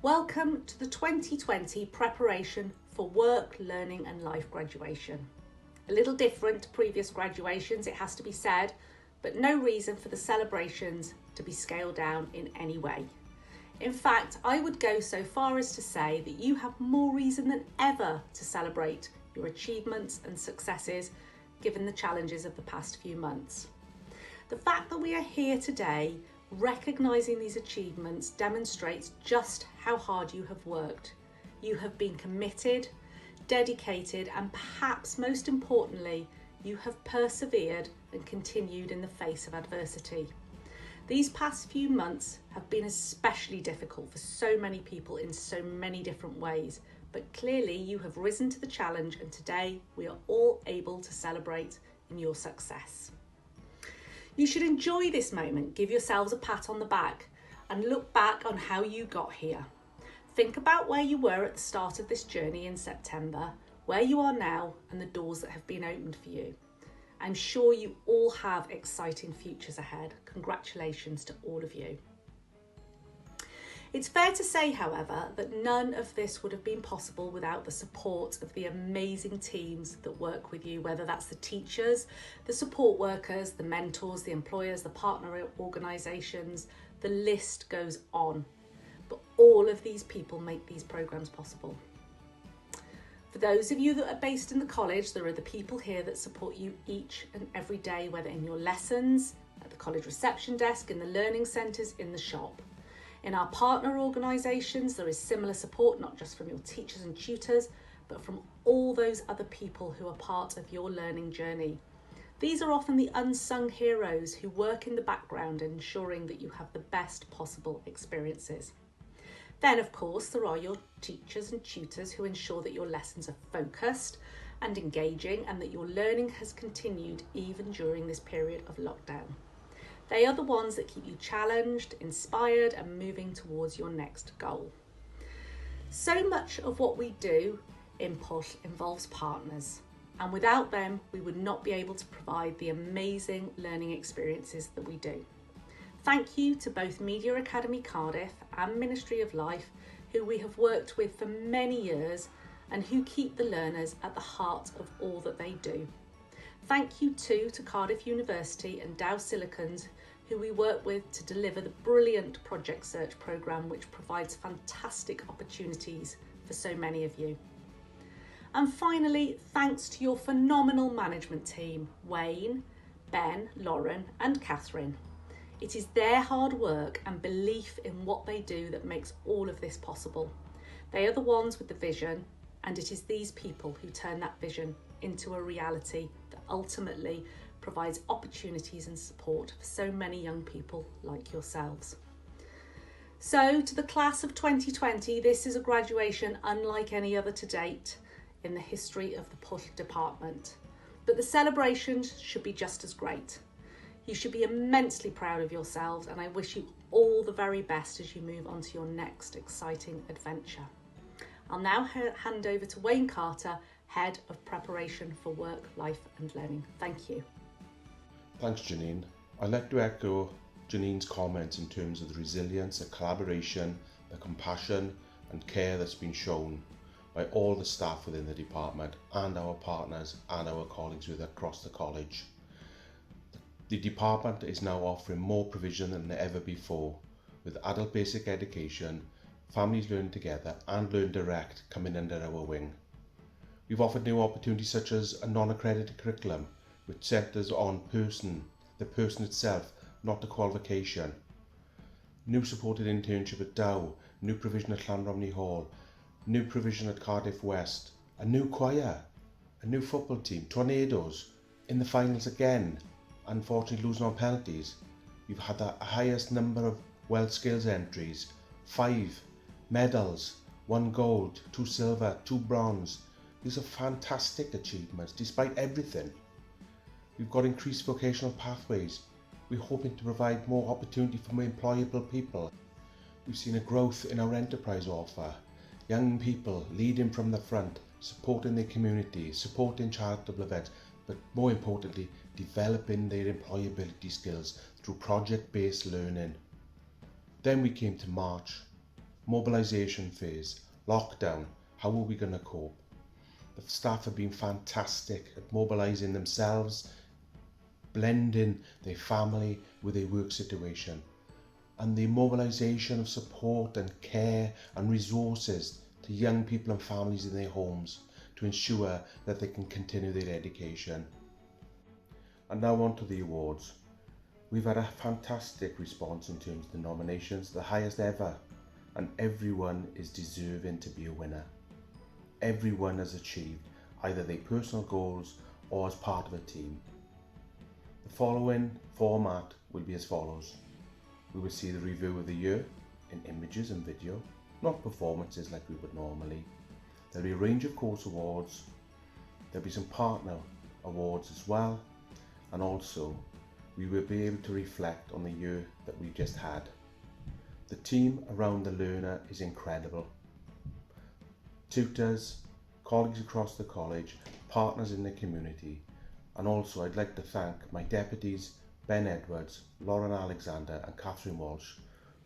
Welcome to the 2020 Preparation for Work, Learning and Life graduation. A little different to previous graduations, it has to be said, but no reason for the celebrations to be scaled down in any way. In fact, I would go so far as to say that you have more reason than ever to celebrate your achievements and successes given the challenges of the past few months. The fact that we are here today recognising these achievements demonstrates just how hard you have worked. You have been committed, dedicated, and perhaps most importantly, you have persevered and continued in the face of adversity. These past few months have been especially difficult for so many people in so many different ways, but clearly you have risen to the challenge and today we are all able to celebrate in your success. You should enjoy this moment, give yourselves a pat on the back and look back on how you got here. Think about where you were at the start of this journey in September, where you are now and the doors that have been opened for you. I'm sure you all have exciting futures ahead. Congratulations to all of you. It's fair to say, however, that none of this would have been possible without the support of the amazing teams that work with you, whether that's the teachers, the support workers, the mentors, the employers, the partner organisations, the list goes on. But all of these people make these programmes possible. For those of you that are based in the college, there are the people here that support you each and every day, whether in your lessons, at the college reception desk, in the learning centres, in the shop. In our partner organisations, there is similar support, not just from your teachers and tutors, but from all those other people who are part of your learning journey. These are often the unsung heroes who work in the background, ensuring that you have the best possible experiences. Then, of course, there are your teachers and tutors who ensure that your lessons are focused and engaging and that your learning has continued even during this period of lockdown. They are the ones that keep you challenged, inspired and moving towards your next goal. So much of what we do in PWLL involves partners, and without them we would not be able to provide the amazing learning experiences that we do. Thank you to both Media Academy Cardiff and Ministry of Life, who we have worked with for many years and who keep the learners at the heart of all that they do. Thank you too to Cardiff University and Dow Silicons, who we work with to deliver the brilliant Project Search programme, which provides fantastic opportunities for so many of you. And finally, thanks to your phenomenal management team, Wayne, Ben, Lauren and Catherine. It is their hard work and belief in what they do that makes all of this possible. They are the ones with the vision, and it is these people who turn that vision into a reality that ultimately provides opportunities and support for so many young people like yourselves. So to the class of 2020, this is a graduation unlike any other to date in the history of the PWLL department. But the celebrations should be just as great. You should be immensely proud of yourselves, and I wish you all the very best as you move on to your next exciting adventure. I'll now hand over to Wayne Carter, Head of Preparation for Work, Life and Learning. Thank you. Thanks, Janine. I'd like to echo Janine's comments in terms of the resilience, the collaboration, the compassion and care that's been shown by all the staff within the department and our partners and our colleagues across the college. The department is now offering more provision than ever before, with adult basic education, families learn together and learn direct coming under our wing. We've offered new opportunities such as a non-accredited curriculum, which centres on the person itself, not the qualification. New supported internship at Dow, new provision at Llanromney Hall, new provision at Cardiff West, a new choir, a new football team, Tornadoes, in the finals again, unfortunately losing on penalties. We've had the highest number of World Skills entries, 5 medals, 1 gold, 2 silver, 2 bronze. These are fantastic achievements despite everything. We've got increased vocational pathways. We're hoping to provide more opportunity for more employable people. We've seen a growth in our enterprise offer. Young people leading from the front, supporting their community, supporting charitable events, but more importantly, developing their employability skills through project-based learning. Then we came to March. mobilisation phase, lockdown, how are we going to cope? The staff have been fantastic at mobilising themselves, blending their family with their work situation, and the mobilisation of support and care and resources to young people and families in their homes to ensure that they can continue their education. And now on to the awards. We've had a fantastic response in terms of the nominations, the highest ever, and everyone is deserving to be a winner. Everyone has achieved either their personal goals or as part of a team. The following format will be as follows. We will see the review of the year in images and video, not performances like we would normally. There'll be a range of course awards, there'll be some partner awards as well, and also we will be able to reflect on the year that we just had. The team around the learner is incredible. Tutors, colleagues across the college, partners in the community, and also I'd like to thank my deputies Ben Edwards, Lauren Alexander and Catherine Walsh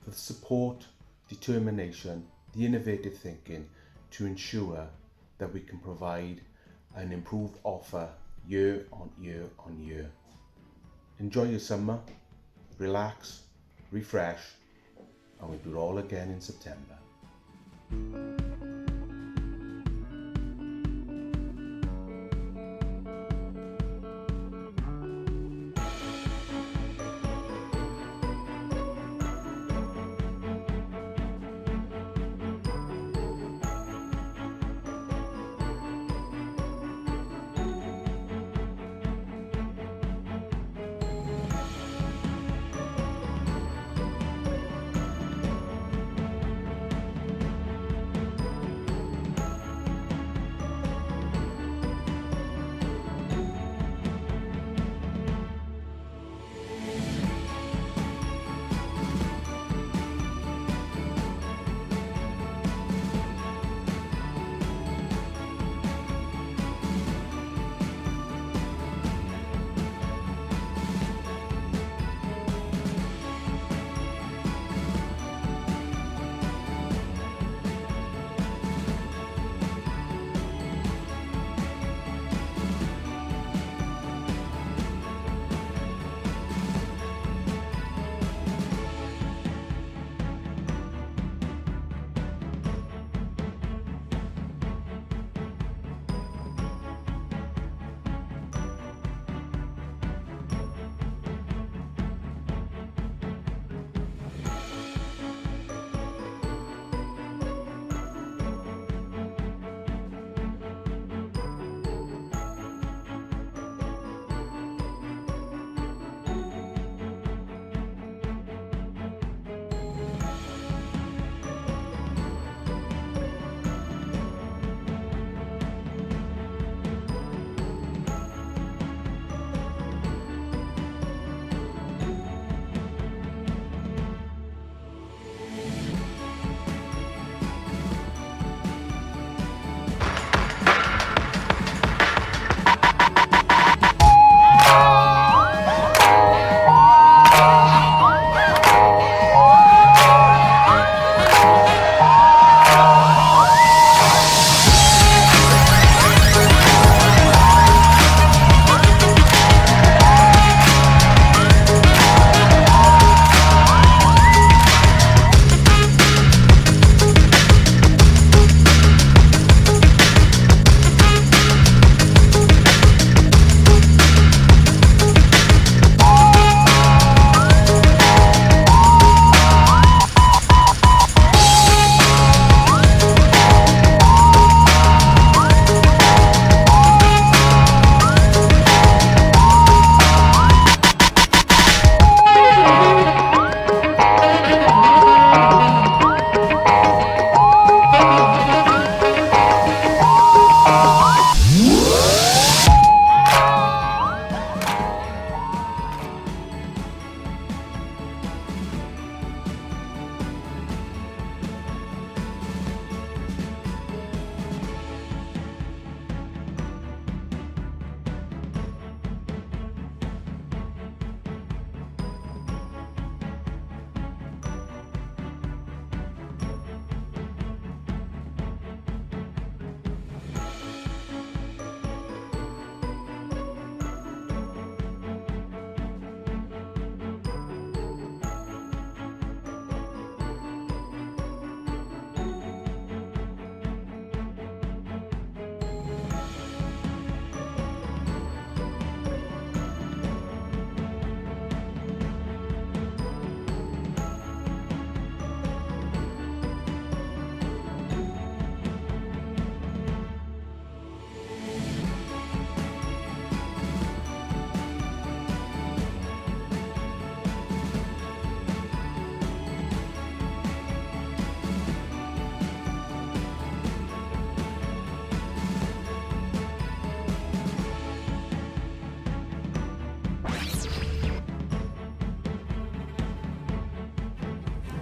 for the support, determination, the innovative thinking to ensure that we can provide an improved offer year on year on year. Enjoy your summer, relax, refresh, and we'll do it all again in September.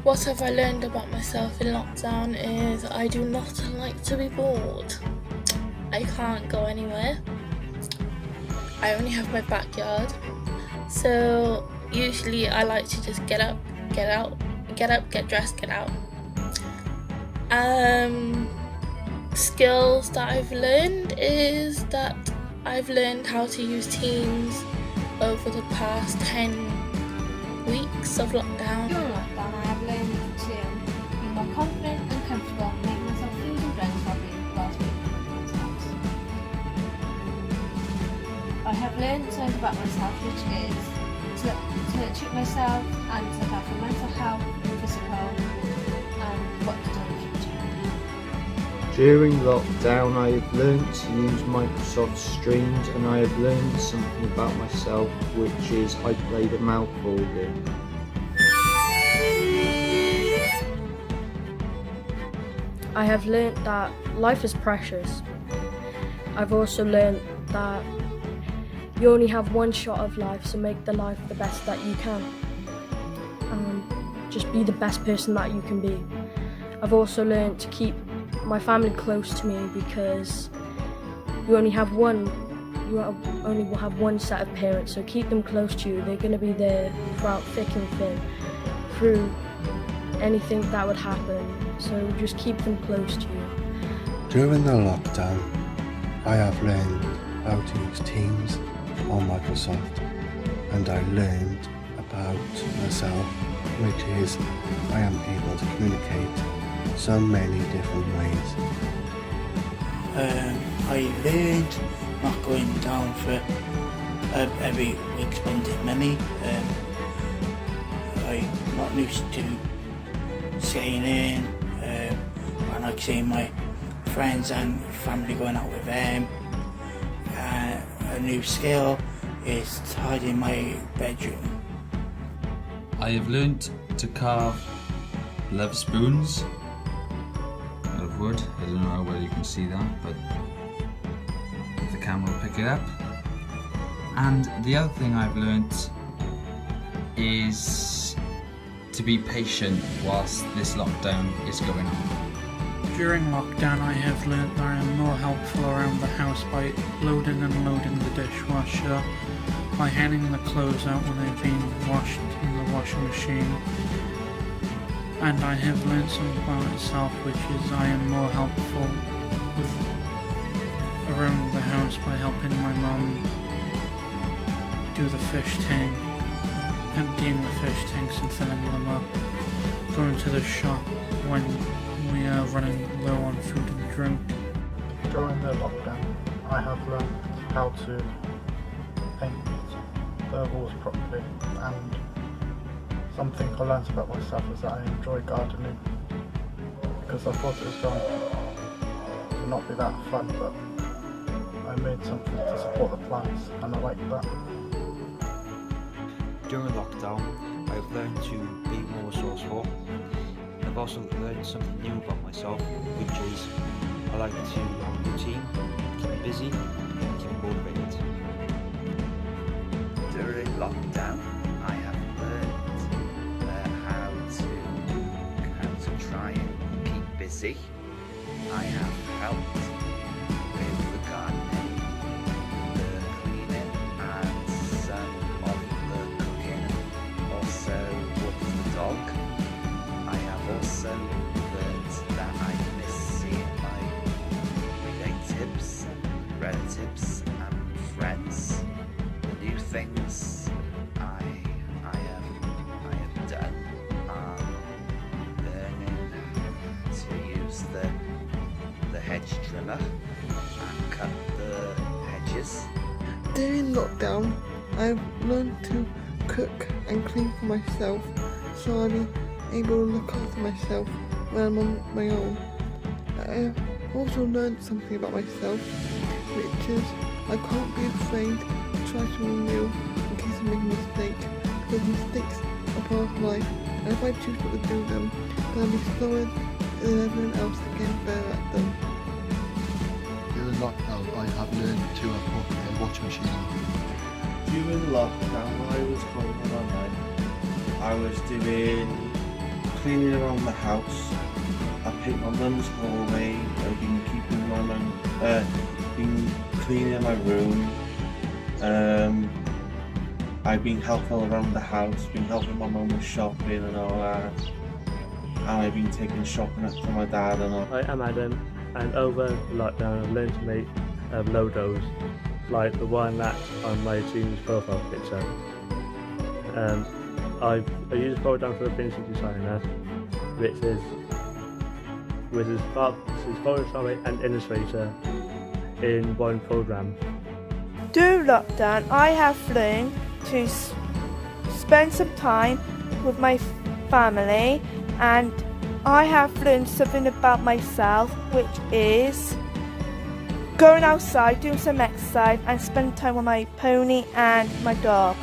What have I learned about myself in lockdown is I do not like to be bored. I can't go anywhere. I only have my backyard. So usually I like to just get up, get dressed, get out. Skills that I've learned is that I've learned how to use Teams over the past 10 weeks of lockdown. During lockdown, I have learned to be more confident and comfortable, making myself food and drinks while being in my house. I have learned things about myself, which is to treat myself and to look after mental health, physical, and what to do in the future. During lockdown, I have learned to use Microsoft Streams, and I have learned something about myself, which is I played a mouth organ. I have learnt that life is precious. I've also learnt that you only have one shot of life, so make the life the best that you can. Just be the best person that you can be. I've also learnt to keep my family close to me, because you only will have one set of parents, so keep them close to you. They're going to be there throughout thick and thin, through anything that would happen, so just keep them close to you. During the lockdown, I have learned how to use Teams on Microsoft, and I learned about myself, which is I am able to communicate so many different ways. I learned not going down for every week spending money. I'm not used to staying in, and like seeing my friends and family going out with them. A new skill is tidying my bedroom. I have learnt to carve love spoons out of wood. I don't know how well you can see that, but if the camera will pick it up. And the other thing I've learnt is to be patient whilst this lockdown is going on. During lockdown, I have learnt that I am more helpful around the house by loading and unloading the dishwasher, by hanging the clothes out when they've been washed in the washing machine. And I have learnt something about myself, which is I am more helpful around the house by helping my mum do the fish tank, emptying the fish tanks and filling them up, going to the shop when we are running low on food and drink. During the lockdown, I have learned how to paint the walls properly, and something I learned about myself is that I enjoy gardening, because I thought it was going to not be that fun, but I made something to support the plants, and I like that. During lockdown, I've learned to be more resourceful. I've also learned something new about myself, which is I like to have a routine, keep me busy, and keep me motivated. During lockdown, I have learned how to try and keep busy. I have helped with the gardening, the cleaning, and some of the cooking. Also walking the dog. I have also learned that I miss seeing my relatives and friends. The new things I have done are learning to use the hedge trimmer and cut the hedges. During lockdown, I've learned to cook and clean for myself, so I'm able to look after myself when I'm on my own. I have also learned something about myself, which is I can't be afraid to try something new in case I make a mistake, because mistakes are part of life, and if I choose not to do them, then I'll be slower than everyone else to get better at them. During lockdown, I have learned to put a washing machine on. During lockdown, when I was home and online, I was doing cleaning around the house. I paint my mum's hallway. I've been keeping my mum, been cleaning my room. I've been helpful around the house, been helping my mum with shopping and all that. And I've been taking shopping up for my dad and all. I am Adam, and over lockdown I've learned to make logos, like the one that's on my team's profile picture. I use a program for a Vinci designer, which is Photoshop and Illustrator in one program. During lockdown, I have learned to spend some time with my family, and I have learned something about myself, which is going outside, doing some exercise, and spending time with my pony and my dog.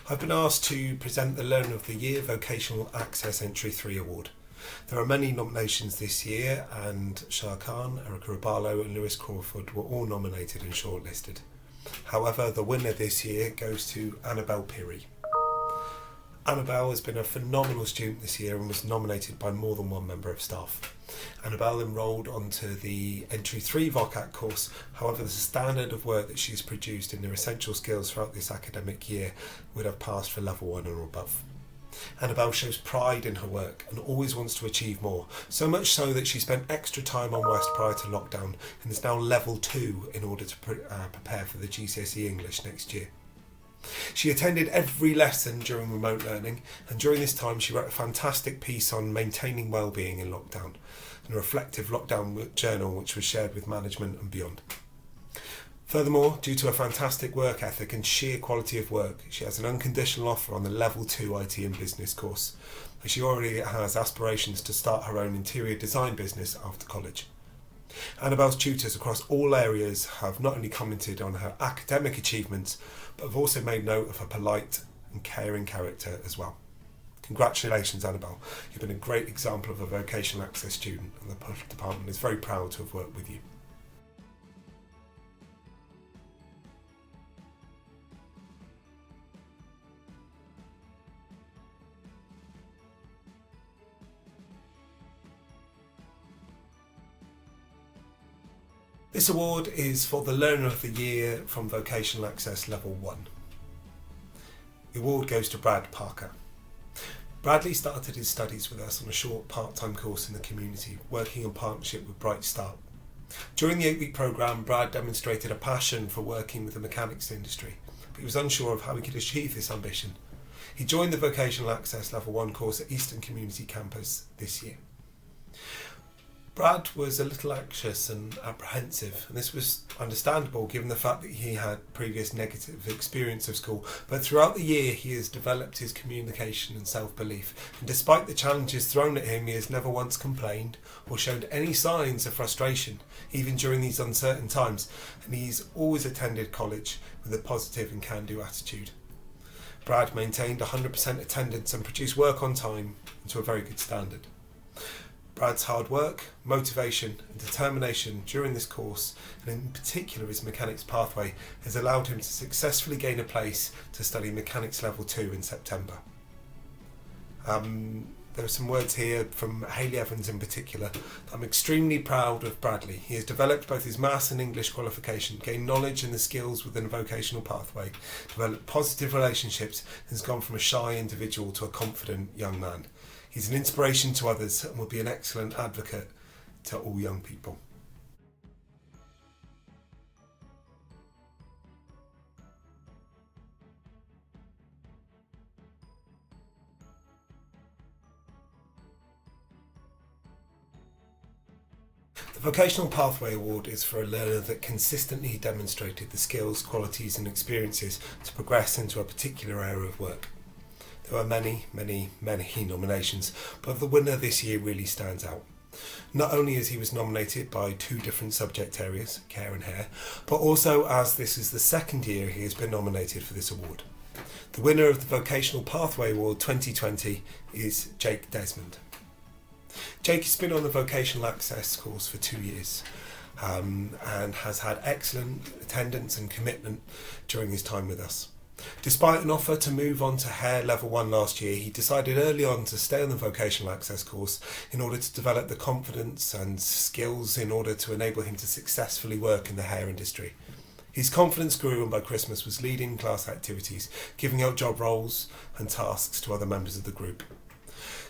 I've been asked to present the Learner of the Year Vocational Access Entry 3 Award. There are many nominations this year, and Shah Khan, Erica Raballo and Lewis Crawford were all nominated and shortlisted. However, the winner this year goes to Annabelle Pirrie. Annabelle has been a phenomenal student this year and was nominated by more than one member of staff. Annabelle enrolled onto the Entry 3 VOCAT course, however the standard of work that she's produced in her essential skills throughout this academic year would have passed for level 1 or above. Annabelle shows pride in her work and always wants to achieve more, so much so that she spent extra time on West prior to lockdown and is now level 2 in order to prepare for the GCSE English next year. She attended every lesson during remote learning, and during this time she wrote a fantastic piece on maintaining wellbeing in lockdown, and a reflective lockdown journal which was shared with management and beyond. Furthermore, due to her fantastic work ethic and sheer quality of work, she has an unconditional offer on the Level 2 IT and Business course, and she already has aspirations to start her own interior design business after college. Annabelle's tutors across all areas have not only commented on her academic achievements, but have also made note of her polite and caring character as well. Congratulations, Annabelle. You've been a great example of a vocational access student, and the department is very proud to have worked with you. This award is for the Learner of the Year from Vocational Access Level 1. The award goes to Brad Parker. Bradley started his studies with us on a short part-time course in the community, working in partnership with Bright Start. During the 8-week programme, Brad demonstrated a passion for working with the mechanics industry, but he was unsure of how he could achieve this ambition. He joined the Vocational Access Level 1 course at Eastern Community Campus this year. Brad was a little anxious and apprehensive, and this was understandable given the fact that he had previous negative experience of school, but throughout the year he has developed his communication and self-belief, and despite the challenges thrown at him, he has never once complained or showed any signs of frustration, even during these uncertain times, and he's always attended college with a positive and can-do attitude. Brad maintained 100% attendance and produced work on time and to a very good standard. Brad's hard work, motivation and determination during this course, and in particular his mechanics pathway, has allowed him to successfully gain a place to study mechanics level 2 in September. There are some words here from Hayley Evans in particular. I'm extremely proud of Bradley. He has developed both his maths and English qualification, gained knowledge and the skills within a vocational pathway, developed positive relationships, and has gone from a shy individual to a confident young man. He's an inspiration to others and will be an excellent advocate to all young people. The Vocational Pathway Award is for a learner that consistently demonstrated the skills, qualities and experiences to progress into a particular area of work. There are many nominations, but the winner this year really stands out. Not only as he was nominated by 2 different subject areas, care and hair, but also as this is the 2nd year he has been nominated for this award. The winner of the Vocational Pathway Award 2020 is Jake Desmond. Jake has been on the Vocational Access course for 2 years and has had excellent attendance and commitment during his time with us. Despite an offer to move on to hair level 1 last year, he decided early on to stay on the Vocational Access course in order to develop the confidence and skills in order to enable him to successfully work in the hair industry. His confidence grew and by Christmas was leading class activities, giving out job roles and tasks to other members of the group.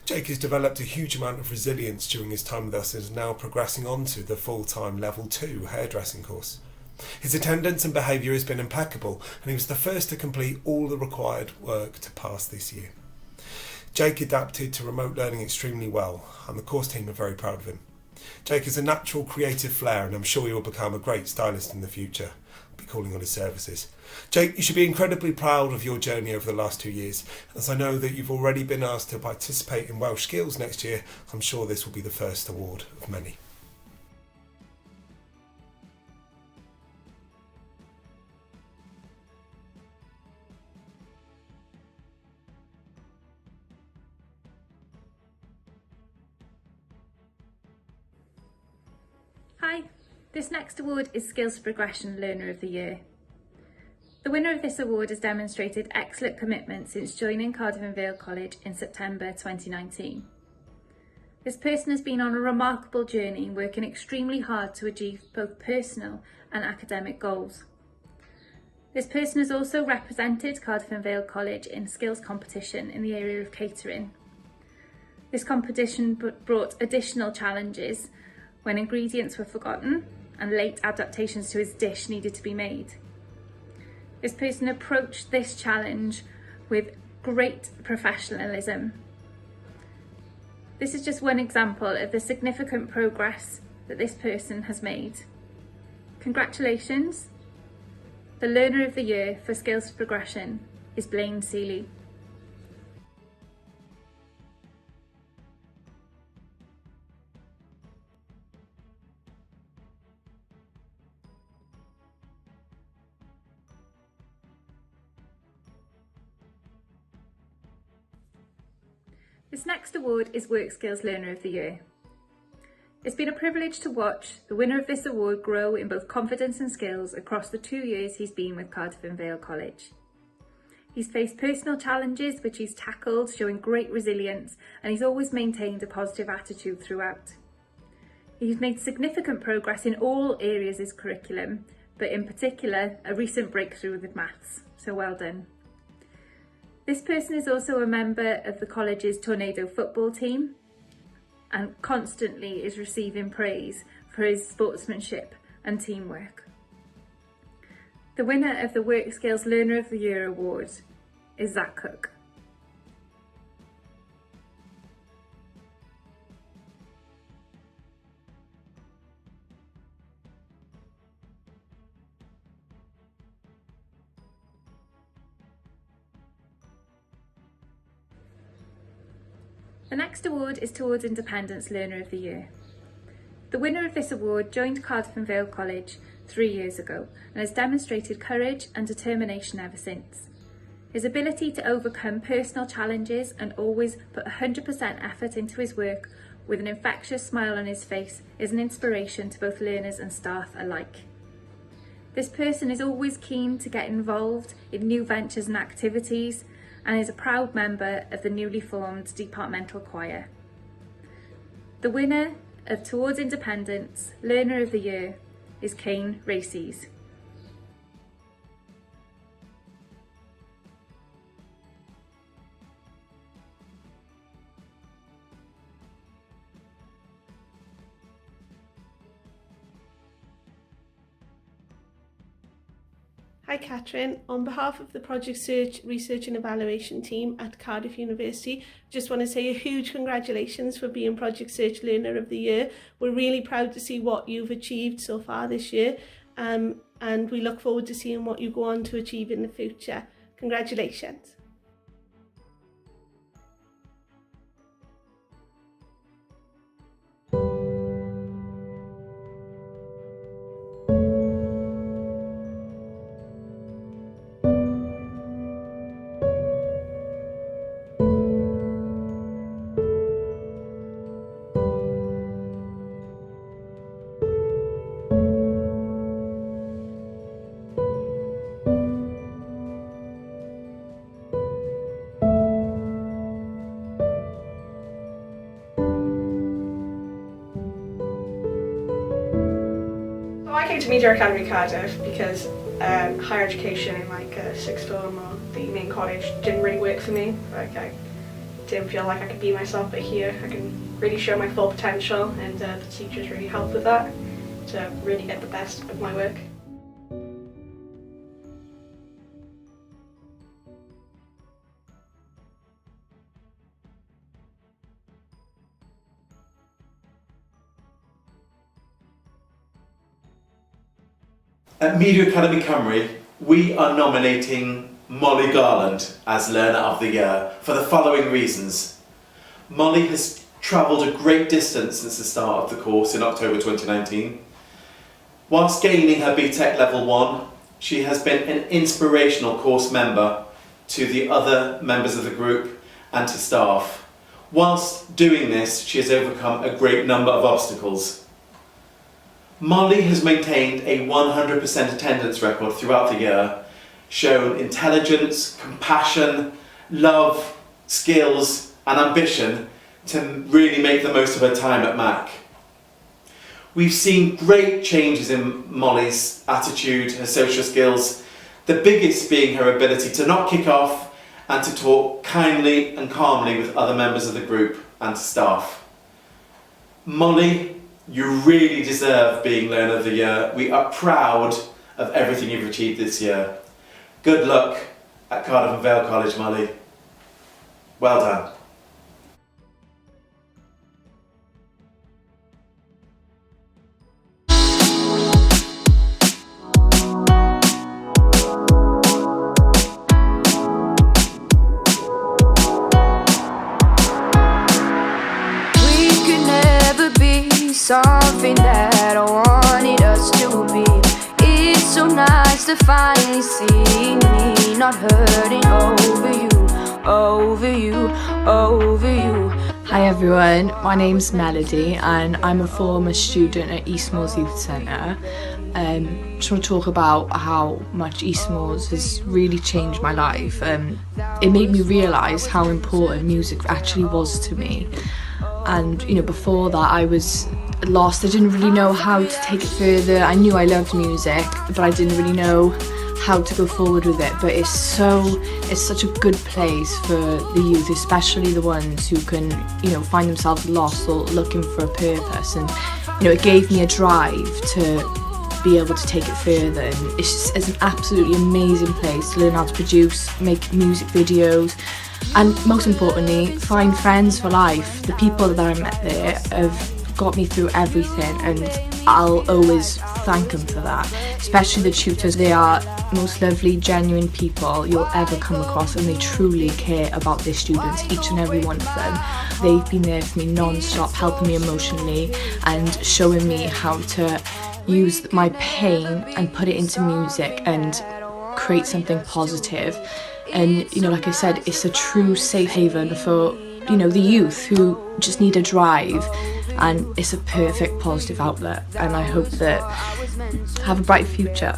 Jake has developed a huge amount of resilience during his time with us and is now progressing on to the full-time level 2 hairdressing course. His attendance and behaviour has been impeccable and he was the first to complete all the required work to pass this year. Jake adapted to remote learning extremely well and the course team are very proud of him. Jake has a natural creative flair and I'm sure he will become a great stylist in the future. I'll be calling on his services. Jake, you should be incredibly proud of your journey over the last 2 years. As I know that you've already been asked to participate in Welsh Skills next year, I'm sure this will be the first award of many. Hi, this next award is Skills Progression Learner of the Year. The winner of this award has demonstrated excellent commitment since joining Cardiff & Vale College in September 2019. This person has been on a remarkable journey, working extremely hard to achieve both personal and academic goals. This person has also represented Cardiff & Vale College in skills competition in the area of catering. This competition brought additional challenges when ingredients were forgotten and late adaptations to his dish needed to be made. This person approached this challenge with great professionalism. This is just one example of the significant progress that this person has made. Congratulations The Learner of the Year for Skills for Progression is Blaine Seeley. This next award is Work Skills Learner of the Year. It's been a privilege to watch the winner of this award grow in both confidence and skills across the 2 years he's been with Cardiff and Vale College. He's faced personal challenges which he's tackled, showing great resilience, and he's always maintained a positive attitude throughout. He's made significant progress in all areas of his curriculum, but in particular a recent breakthrough with maths, so well done. This person is also a member of the college's Tornado football team and constantly is receiving praise for his sportsmanship and teamwork. The winner of the Work Skills Learner of the Year award is Zach Cook. The next award is Towards Independence Learner of the Year. The winner of this award joined Cardiff and Vale College 3 years ago and has demonstrated courage and determination ever since. His ability to overcome personal challenges and always put 100% effort into his work with an infectious smile on his face is an inspiration to both learners and staff alike. This person is always keen to get involved in new ventures and activities and is a proud member of the newly formed departmental choir. The winner of Towards Independence Learner of the Year is Kane Races. Hi Catherine, on behalf of the Project Search Research and Evaluation team at Cardiff University, just want to say a huge congratulations for being Project Search Learner of the Year. We're really proud to see what you've achieved so far this year, and we look forward to seeing what you go on to achieve in the future. Congratulations. I came to Media Academy Cardiff because higher education in like sixth form or the main college didn't really work for me. Like I didn't feel like I could be myself, but here I can really show my full potential, and the teachers really help with that to really get the best of my work. At Media Academy Cymru, we are nominating Molly Garland as Learner of the Year for the following reasons. Molly has travelled a great distance since the start of the course in October 2019. Whilst gaining her BTEC Level 1, she has been an inspirational course member to the other members of the group and to staff. Whilst doing this, she has overcome a great number of obstacles. Molly has maintained a 100% attendance record throughout the year, shown intelligence, compassion, love, skills and ambition to really make the most of her time at Mac. We've seen great changes in Molly's attitude, her social skills, the biggest being her ability to not kick off and to talk kindly and calmly with other members of the group and to staff. Molly, you really deserve being Learner of the Year. We are proud of everything you've achieved this year. Good luck at Cardiff and Vale College, Molly. Well done. something that I wanted us to be. It's so nice to finally see me not hurting over you, over you, over you. Hi everyone, my name's Melody and I'm a former student at Eastmoors Youth Centre. Just want to talk about how much Eastmoors has really changed my life. It made me realise how important music actually was to me. And you know, before that I was lost. I didn't really know how to take it further. I knew I loved music, but I didn't really know how to go forward with it. But it's such a good place for the youth, especially the ones who can, you know, find themselves lost or looking for a purpose. And you know, it gave me a drive to be able to take it further. And it's an absolutely amazing place to learn how to produce, make music videos, and most importantly, find friends for life. The people that I met there have got me through everything, and I'll always thank them for that. Especially the tutors. They are the most lovely, genuine people you'll ever come across, and they truly care about their students, each and every one of them. They've been there for me non-stop, helping me emotionally and showing me how to use my pain and put it into music and create something positive. And you know, like I said, it's a true safe haven for, you know, the youth who just need a drive, and it's a perfect positive outlet, and I hope that have a bright future.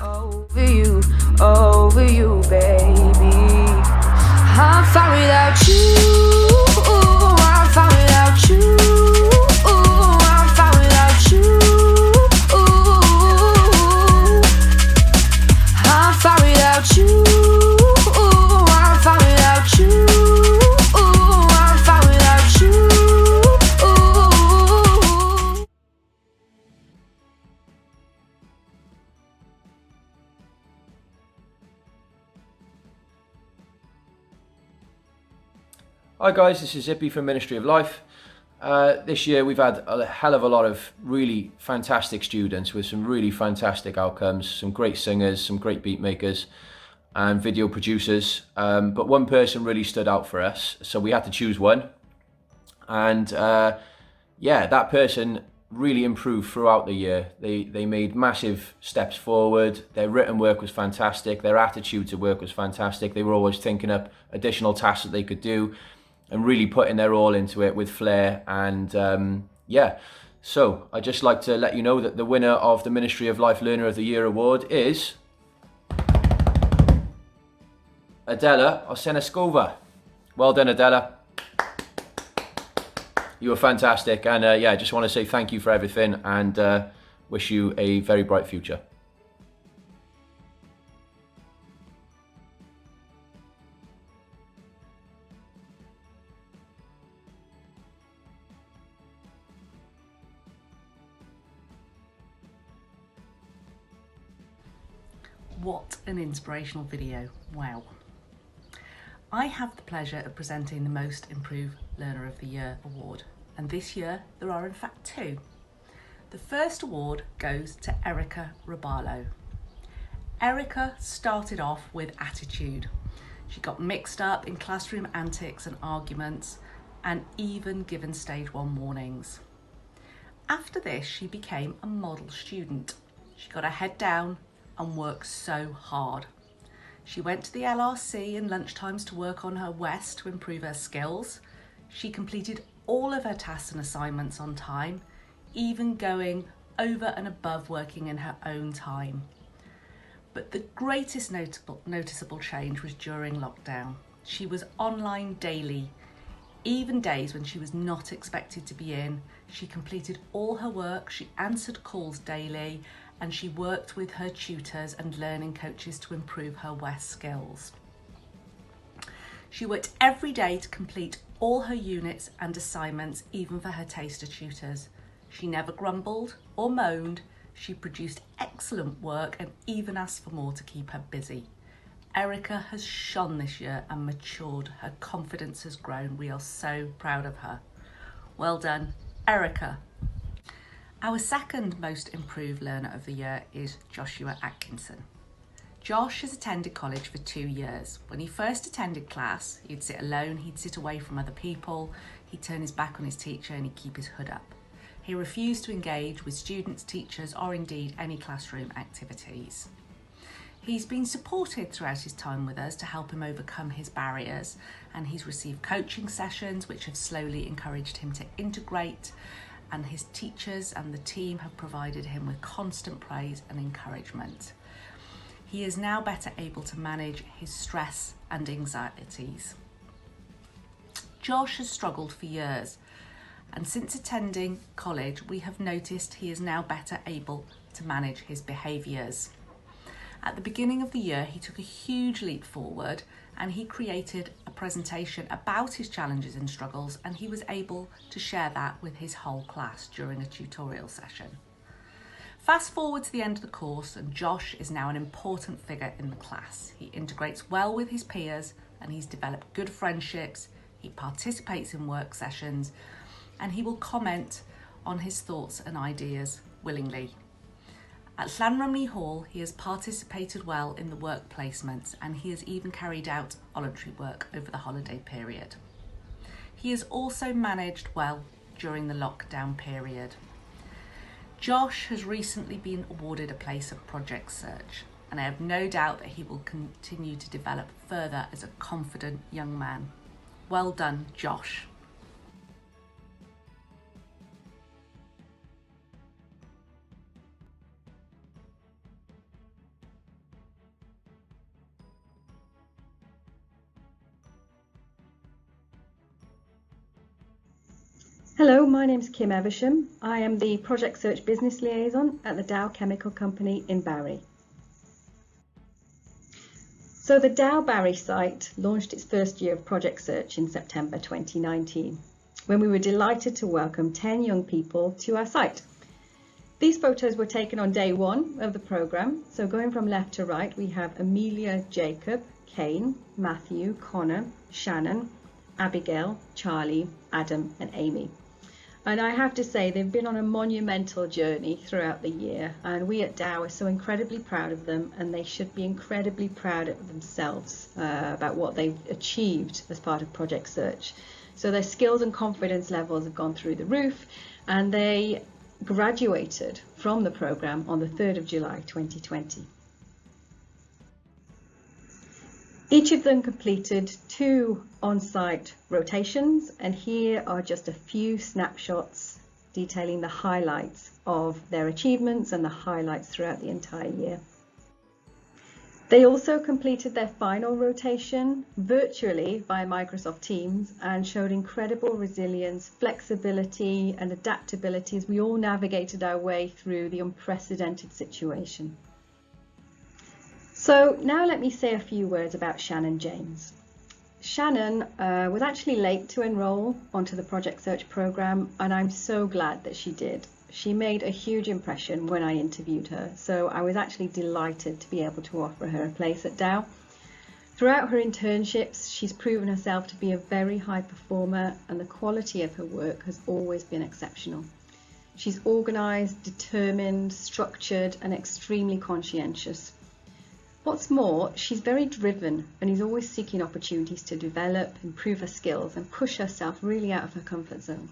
Over you, baby. I'm fine without you. I'm fine without you. I'm fine without you. I'm fine without you. I'm fine without you. I'm fine without you. Hi guys, this is Zippy from Ministry of Life. This year we've had a hell of a lot of really fantastic students with some really fantastic outcomes, some great singers, some great beat makers and video producers, but one person really stood out for us, so we had to choose one. And yeah, that person really improved throughout the year. They made massive steps forward. Their written work was fantastic, their attitude to work was fantastic. They were always thinking up additional tasks that they could do and really putting their all into it with flair. And yeah, so I'd just like to let you know that the winner of the Ministry of Life Learner of the Year award is Adela Oseneskova. Well done, Adela. You were fantastic, and yeah, I just want to say thank you for everything and wish you a very bright future. What an inspirational video, wow. I have the pleasure of presenting the Most Improved Learner of the Year award, and this year there are in fact two. The first award goes to Erica Raballo. Erica started off with attitude. She got mixed up in classroom antics and arguments, and even given stage 1 warnings. After this, she became a model student. She got her head down and worked so hard. She went to the LRC in lunchtimes to work on her WEST to improve her skills. She completed all of her tasks and assignments on time, even going over and above working in her own time. But the greatest noticeable change was during lockdown. She was online daily, even days when she was not expected to be in. She completed all her work, she answered calls daily, and she worked with her tutors and learning coaches to improve her WEST skills. She worked every day to complete all her units and assignments, even for her taster tutors. She never grumbled or moaned. She produced excellent work and even asked for more to keep her busy. Erica has shone this year and matured. Her confidence has grown. We are so proud of her. Well done, Erica. Our second Most Improved Learner of the Year is Joshua Atkinson. Josh has attended college for 2 years. When he first attended class, he'd sit alone, he'd sit away from other people, he'd turn his back on his teacher and he'd keep his hood up. He refused to engage with students, teachers, or indeed any classroom activities. He's been supported throughout his time with us to help him overcome his barriers, and he's received coaching sessions which have slowly encouraged him to integrate, and his teachers and the team have provided him with constant praise and encouragement. He is now better able to manage his stress and anxieties. Josh has struggled for years, and since attending college we have noticed he is now better able to manage his behaviours. At the beginning of the year, he took a huge leap forward and he created a presentation about his challenges and struggles, and he was able to share that with his whole class during a tutorial session. Fast forward to the end of the course, and Josh is now an important figure in the class. He integrates well with his peers and he's developed good friendships. He participates in work sessions and he will comment on his thoughts and ideas willingly. At Llanrumney Hall, he has participated well in the work placements and he has even carried out voluntary work over the holiday period. He has also managed well during the lockdown period. Josh has recently been awarded a place at Project Search, and I have no doubt that he will continue to develop further as a confident young man. Well done, Josh. Hello, my name's Kim Eversham. I am the Project Search Business Liaison at the Dow Chemical Company in Barry. So the Dow Barry site launched its first year of Project Search in September 2019, when we were delighted to welcome 10 young people to our site. These photos were taken on day one of the programme, so going from left to right we have Amelia, Jacob, Kane, Matthew, Connor, Shannon, Abigail, Charlie, Adam and Amy. And I have to say they've been on a monumental journey throughout the year, and we at Dow are so incredibly proud of them, and they should be incredibly proud of themselves about what they've achieved as part of Project Search. So their skills and confidence levels have gone through the roof, and they graduated from the programme on the 3rd of July 2020. Each of them completed 2 on-site rotations, and here are just a few snapshots detailing the highlights of their achievements and the highlights throughout the entire year. They also completed their final rotation virtually via Microsoft Teams and showed incredible resilience, flexibility and adaptability as we all navigated our way through the unprecedented situation. So now let me say a few words about Shannon James. Shannon was actually late to enrol onto the Project Search programme, and I'm so glad that she did. She made a huge impression when I interviewed her, so I was actually delighted to be able to offer her a place at Dow. Throughout her internships, she's proven herself to be a very high performer, and the quality of her work has always been exceptional. She's organised, determined, structured and extremely conscientious. What's more, she's very driven and is always seeking opportunities to develop, improve her skills and push herself really out of her comfort zone.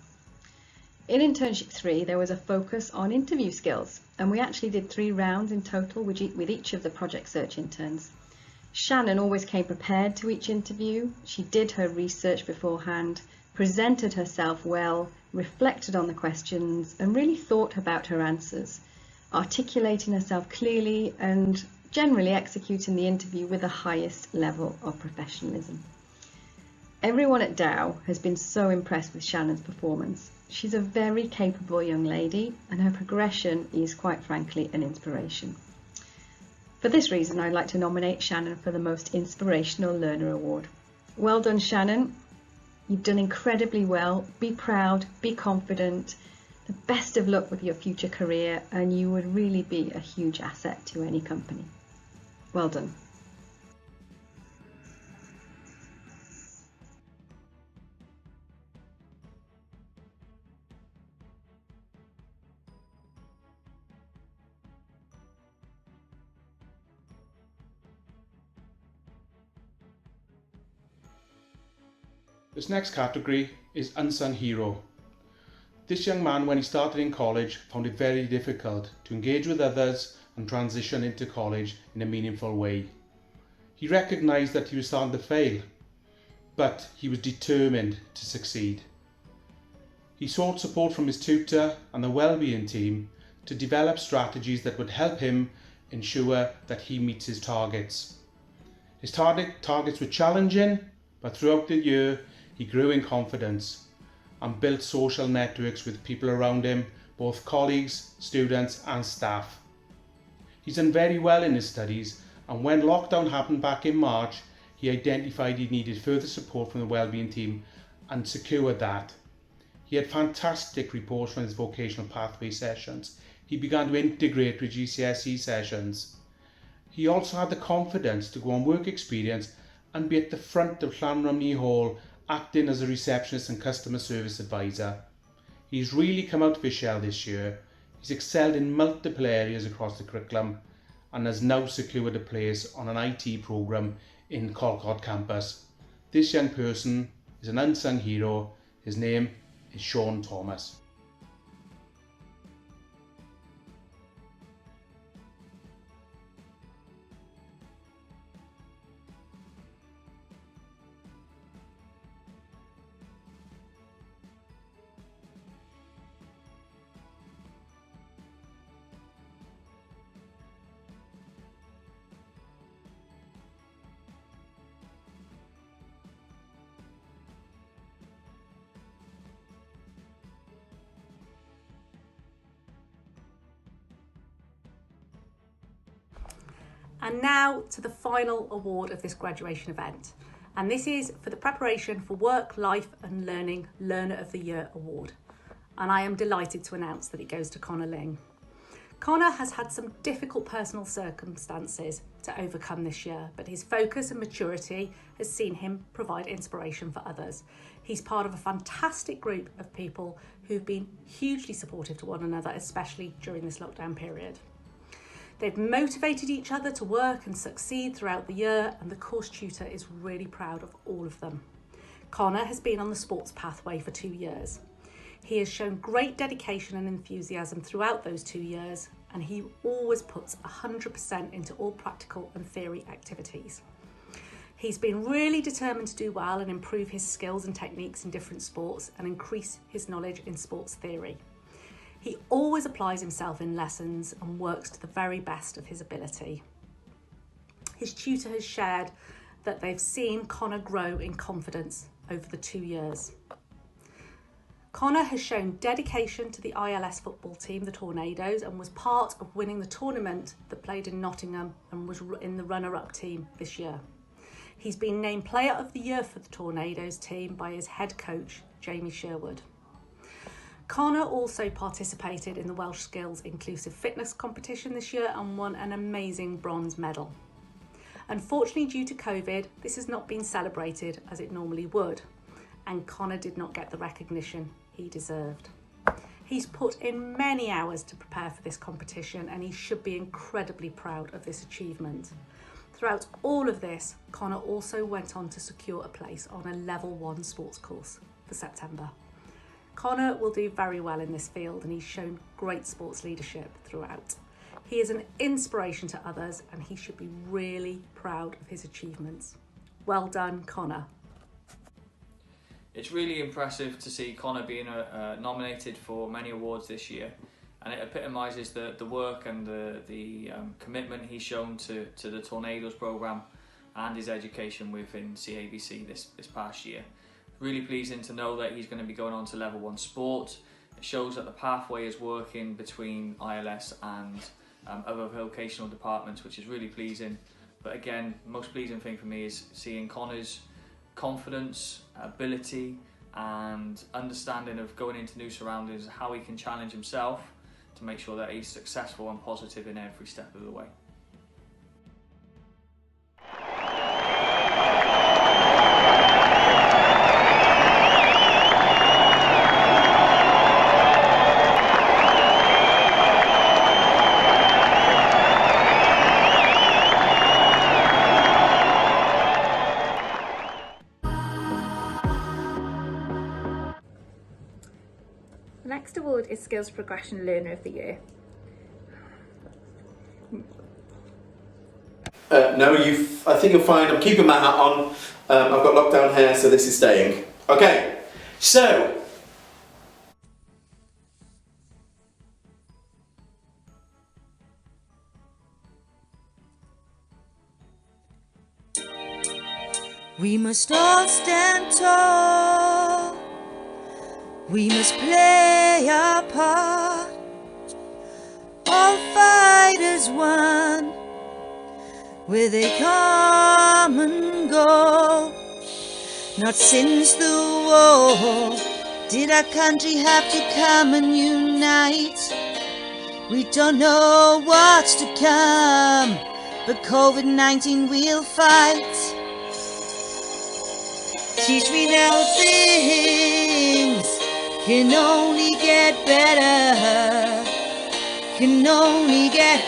In internship 3, there was a focus on interview skills, and we actually did 3 rounds in total with each of the Project Search interns. Shannon always came prepared to each interview. She did her research beforehand, presented herself well, reflected on the questions and really thought about her answers, articulating herself clearly and generally executing the interview with the highest level of professionalism. Everyone at Dow has been so impressed with Shannon's performance. She's a very capable young lady and her progression is quite frankly an inspiration. For this reason, I'd like to nominate Shannon for the Most Inspirational Learner Award. Well done, Shannon. You've done incredibly well. Be proud, be confident. The best of luck with your future career, and you would really be a huge asset to any company. Well done. This next category is Unsung Hero. This young man, when he started in college, found it very difficult to engage with others and transition into college in a meaningful way. He recognised that he was starting to fail, but he was determined to succeed. He sought support from his tutor and the wellbeing team to develop strategies that would help him ensure that he meets his targets. His targets were challenging, but throughout the year he grew in confidence and built social networks with people around him, both colleagues, students and staff. He's done very well in his studies, and when lockdown happened back in March, he identified he needed further support from the wellbeing team and secured that. He had fantastic reports from his vocational pathway sessions. He began to integrate with GCSE sessions. He also had the confidence to go on work experience and be at the front of Llanrumney Hall acting as a receptionist and customer service advisor. He's really come out of his shell this year. He's excelled in multiple areas across the curriculum and has now secured a place on an IT programme in Colcott campus. This young person is an unsung hero. His name is Sean Thomas. And now to the final award of this graduation event. And this is for the Preparation for Work, Life and Learning Learner of the Year Award. And I am delighted to announce that it goes to Connor Ling. Connor has had some difficult personal circumstances to overcome this year, but his focus and maturity has seen him provide inspiration for others. He's part of a fantastic group of people who've been hugely supportive to one another, especially during this lockdown period. They've motivated each other to work and succeed throughout the year, and the course tutor is really proud of all of them. Connor has been on the sports pathway for 2 years. He has shown great dedication and enthusiasm throughout those 2 years, and he always puts 100% into all practical and theory activities. He's been really determined to do well and improve his skills and techniques in different sports and increase his knowledge in sports theory. He always applies himself in lessons and works to the very best of his ability. His tutor has shared that they've seen Connor grow in confidence over the 2 years. Connor has shown dedication to the ILS football team, the Tornadoes, and was part of winning the tournament that played in Nottingham and was in the runner-up team this year. He's been named Player of the Year for the Tornadoes team by his head coach, Jamie Sherwood. Connor also participated in the Welsh Skills Inclusive Fitness competition this year and won an amazing bronze medal. Unfortunately, due to COVID, this has not been celebrated as it normally would, and Connor did not get the recognition he deserved. He's put in many hours to prepare for this competition, and he should be incredibly proud of this achievement. Throughout all of this, Connor also went on to secure a place on a level 1 sports course for September. Connor will do very well in this field, and he's shown great sports leadership throughout. He is an inspiration to others, and he should be really proud of his achievements. Well done, Connor. It's really impressive to see Connor being nominated for many awards this year, and it epitomises the work and the commitment he's shown to the Tornadoes programme and his education within CABC this past year. Really pleasing to know that he's going to be going on to level 1 sport. It shows that the pathway is working between ILS and other vocational departments, which is really pleasing. But again, the most pleasing thing for me is seeing Connor's confidence, ability and understanding of going into new surroundings, how he can challenge himself to make sure that he's successful and positive in every step of the way. next award is Skills Progression Learner of the Year. No, I think you're fine. I'm keeping my hat on. I've got lockdown hair, so this is staying. Okay, so we must all stand tall. We must play our part. All fighters one, with a common goal. Not since the war did our country have to come and unite. We don't know what's to come, but COVID-19 we'll fight. Teach me now things can only get better. Can only get,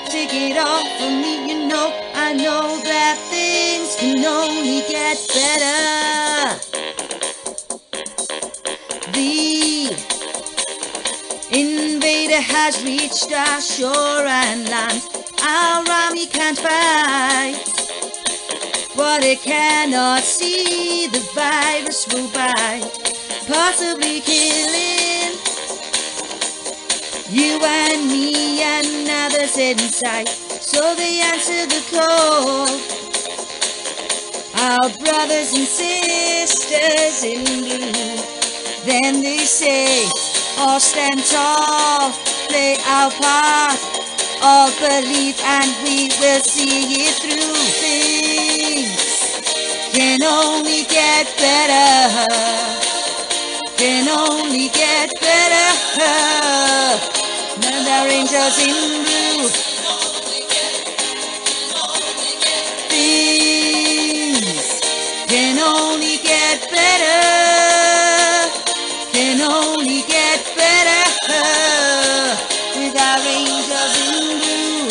take it off of me, you know. I know that things can only get better. The invader has reached our shore and land. Our army can't fight what it cannot see. The virus will bite, possibly killing you and me and others inside. So they answer the call, our brothers and sisters in blue. Then they say, all stand tall, play our part, all believe and we will see it through. Things can only get better, can only get better. And our angels in blue. Things can only get better, can only get better. With our angels in blue.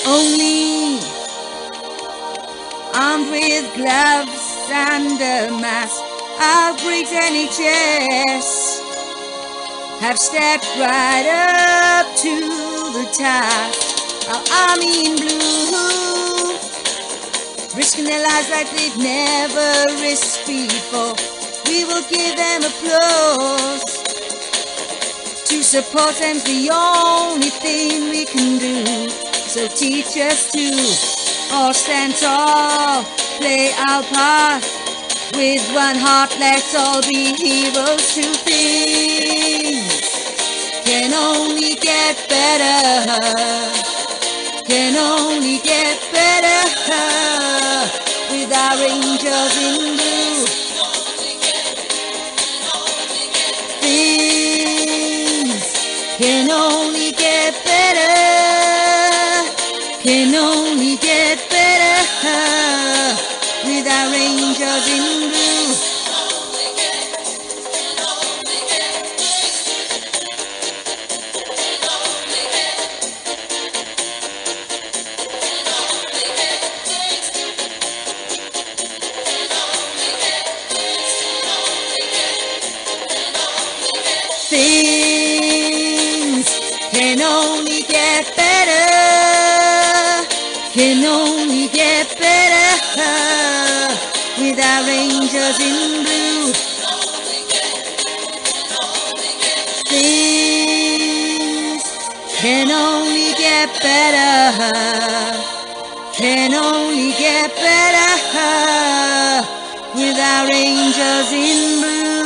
Only armed with gloves and a mask, our great NHS have stepped right up to the task. Our army in blue, risking their lives like they've never risked before. We will give them applause. To support them's the only thing we can do. So teach us to all stand tall, play our part. With one heart, let's all be heroes. To things can only get better, can only get better. With our angels in blue. Things can only get better, can only get better. With our angels in blue. Things can only get better, can only get better. With our angels in blue. Things can only get better, can only get better. With our angels in blue.